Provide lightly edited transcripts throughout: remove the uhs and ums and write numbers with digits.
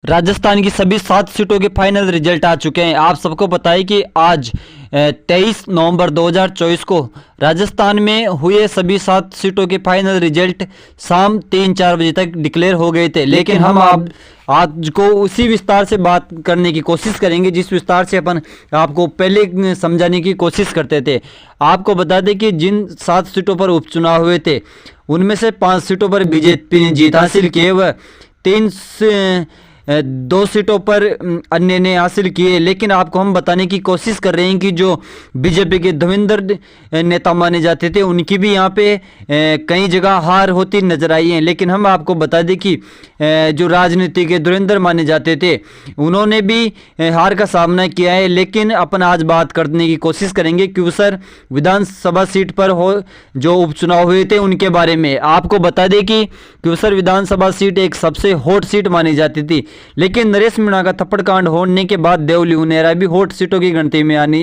राजस्थान की सभी 7 सीटों के फाइनल रिजल्ट आ चुके हैं। आप सबको पता है कि आज 23 नवंबर 2024 को राजस्थान में हुए सभी 7 सीटों के फाइनल रिजल्ट शाम 3-4 बजे तक डिक्लेयर हो गए थे। लेकिन हम आज को उसी विस्तार से बात करने की कोशिश करेंगे जिस विस्तार से अपन आपको पहले समझाने की कोशिश करते थे। आपको बता दें कि जिन 7 सीटों पर उपचुनाव हुए थे उनमें से 5 सीटों पर बीजेपी ने जीत हासिल की व 2 सीटों पर अन्य ने हासिल किए। लेकिन आपको हम बताने की कोशिश कर रहे हैं कि जो बीजेपी के धुरंधर नेता माने जाते थे उनकी भी यहाँ पे कई जगह हार होती नजर आई है। लेकिन हम आपको बता दें कि जो राजनीति के धुरंधर माने जाते थे उन्होंने भी हार का सामना किया है। लेकिन अपन आज बात करने की कोशिश करेंगे क्यूसर विधानसभा सीट पर हो जो उपचुनाव हुए थे उनके बारे में। आपको बता दें कि क्यूसर विधानसभा सीट एक सबसे हॉट सीट मानी जाती थी। लेकिन नरेश मीणा का थप्पड़ कांड होने के बाद देवली नेहरा भी हॉट सीटों की गिनती में आनी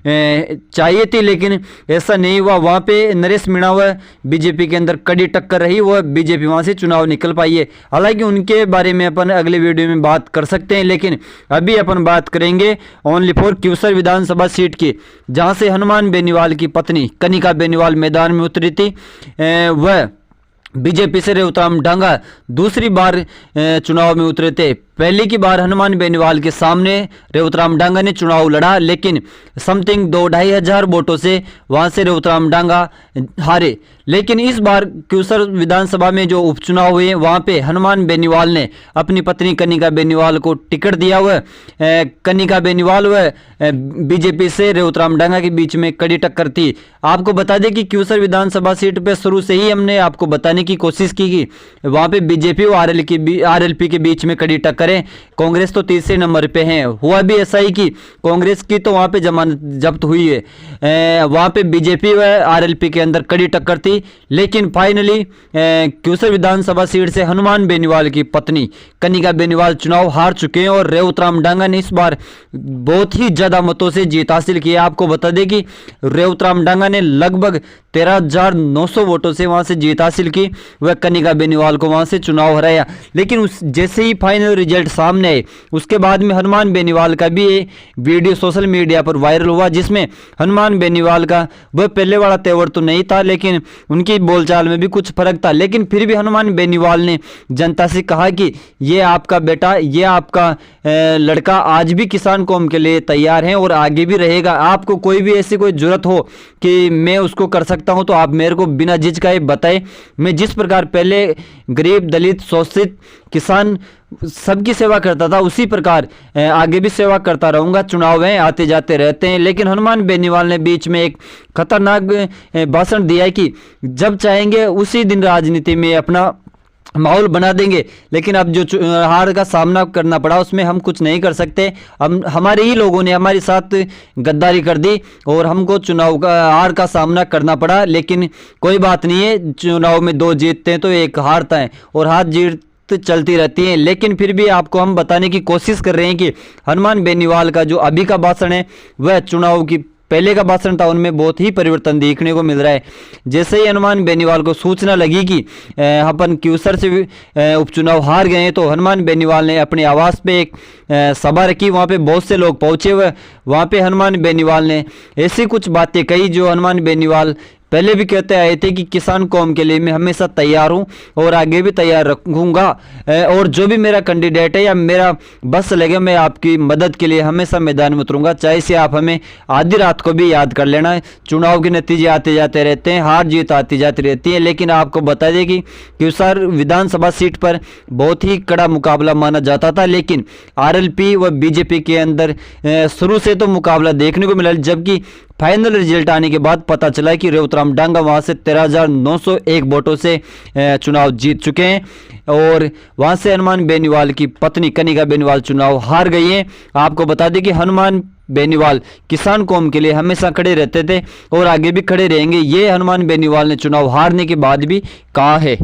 चाहिए थी, लेकिन ऐसा नहीं हुआ। वहां पे नरेश मीणा व बीजेपी के अंदर कड़ी टक्कर रही, वह बीजेपी वहां से चुनाव निकल पाई है। हालांकि उनके बारे में अपन अगले वीडियो में बात कर सकते हैं, लेकिन अभी अपन बात करेंगे ओनली फॉर क्यूसर विधानसभा सीट की, जहां से हनुमान बेनीवाल की पत्नी कनिका बेनीवाल मैदान में उतरी थी। वह बीजेपी से रेवतराम डांगा दूसरी बार चुनाव में उतरे थे। पहली की बार हनुमान बेनीवाल के सामने रेवतराम डांगा ने चुनाव लड़ा, लेकिन समथिंग 2-2.5 हजार वोटों से वहां से रेवतराम डांगा हारे। लेकिन इस बार क्यूसर विधानसभा में जो उपचुनाव हुए वहां पे हनुमान बेनीवाल ने अपनी पत्नी कनिका बेनीवाल को टिकट दिया हुआ। कनिका बेनीवाल व बीजेपी से रेवतराम डांगा के बीच में कड़ी टक्कर थी। आपको बता दें कि क्यूसर विधानसभा सीट पे शुरू से ही हमने आपको बताने की कोशिश की कि वहां पे बीजेपी और आरएलपी के बीच में कड़ी टक्कर है। कांग्रेस तो तीसरे नंबर पे है। हुआ भी ऐसा ही कि कांग्रेस की तो वहां पे जमानत जब्त हुई है, वहां पे बीजेपी व आरएलपी के अंदर कड़ी टक्कर थी। लेकिन फाइनली क्यूसर विधानसभा सीट से हनुमान बेनीवाल की पत्नी कनिका बेनीवाल चुनाव हार चुके हैं और रेवतराम डांगा ने इस बार बहुत ही ज्यादा मतों से जीत हासिल की है। आपको बता दें कि रेवतराम डांगा ने लगभग 13,900 वोटों से वहां से जीत हासिल की, वह कनिका बेनीवाल को वहां से चुनाव हराया। लेकिन जैसे ही फाइनल रिजल्ट सामने आए उसके बाद में हनुमान बेनीवाल का भी वीडियो सोशल मीडिया पर वायरल हुआ, जिसमें हनुमान बेनीवाल का वह पहले वाला तेवर तो नहीं था, लेकिन उनकी बोलचाल में भी कुछ फर्क था। लेकिन फिर भी हनुमान बेनीवाल ने जनता से कहा कि ये आपका बेटा, ये आपका लड़का आज भी किसान कौम के लिए तैयार है और आगे भी रहेगा। आपको कोई भी ऐसी कोई जरूरत हो कि मैं उसको कर सकता हूं तो आप मेरे को बिना झिझकाए बताए। मैं जिस प्रकार पहले गरीब, दलित, शोषित, किसान सबकी सेवा करता था उसी प्रकार आगे भी सेवा करता रहूंगा। चुनाव हैं, आते जाते रहते हैं। लेकिन हनुमान बेनीवाल ने बीच में एक खतरनाक भाषण दिया है कि जब चाहेंगे उसी दिन राजनीति में अपना माहौल बना देंगे। लेकिन अब जो हार का सामना करना पड़ा उसमें हम कुछ नहीं कर सकते। हमारे ही लोगों ने हमारे साथ गद्दारी कर दी और हमको चुनाव का हार का सामना करना पड़ा। लेकिन कोई बात नहीं है, चुनाव में 2 जीतते हैं तो 1 हारता है और हार जीत चलती रहती है। लेकिन फिर भी आपको हम बताने की कोशिश कर रहे हैं कि हनुमान बेनीवाल का जो अभी का भाषण है वह चुनाव की पहले का भाषण था, उनमें बहुत ही परिवर्तन देखने को मिल रहा है। जैसे ही हनुमान बेनीवाल को सूचना लगी कि अपन क्यूसर से उपचुनाव हार गए हैं तो हनुमान बेनीवाल ने अपने आवास पे एक सभा रखी। वहाँ पे बहुत से लोग पहुंचे हुए। वहाँ पे हनुमान बेनीवाल ने ऐसी कुछ बातें कही जो हनुमान बेनीवाल पहले भी कहते आए थे कि किसान कौम के लिए मैं हमेशा तैयार हूं और आगे भी तैयार रखूंगा, और जो भी मेरा कैंडिडेट है या मेरा बस लगे मैं आपकी मदद के लिए हमेशा मैदान में उतरूंगा। चाहे से आप हमें आधी रात को भी याद कर लेना। चुनाव के नतीजे आते जाते रहते हैं, हार जीत आती जाती रहती है। लेकिन आपको बता दें कि क्यूसर विधानसभा सीट पर बहुत ही कड़ा मुकाबला माना जाता था, लेकिन आरएलपी व बीजेपी के अंदर शुरू से तो मुकाबला देखने को मिला, जबकि फाइनल रिजल्ट आने के बाद पता चला कि रेवतराम डांगा वहां से 13,901 वोटों से चुनाव जीत चुके हैं और वहां से हनुमान बेनीवाल की पत्नी कनिका बेनीवाल चुनाव हार गई है। आपको बता दें कि हनुमान बेनीवाल किसान कौम के लिए हमेशा खड़े रहते थे और आगे भी खड़े रहेंगे। ये हनुमान बेनीवाल ने चुनाव हारने के बाद भी कहा है।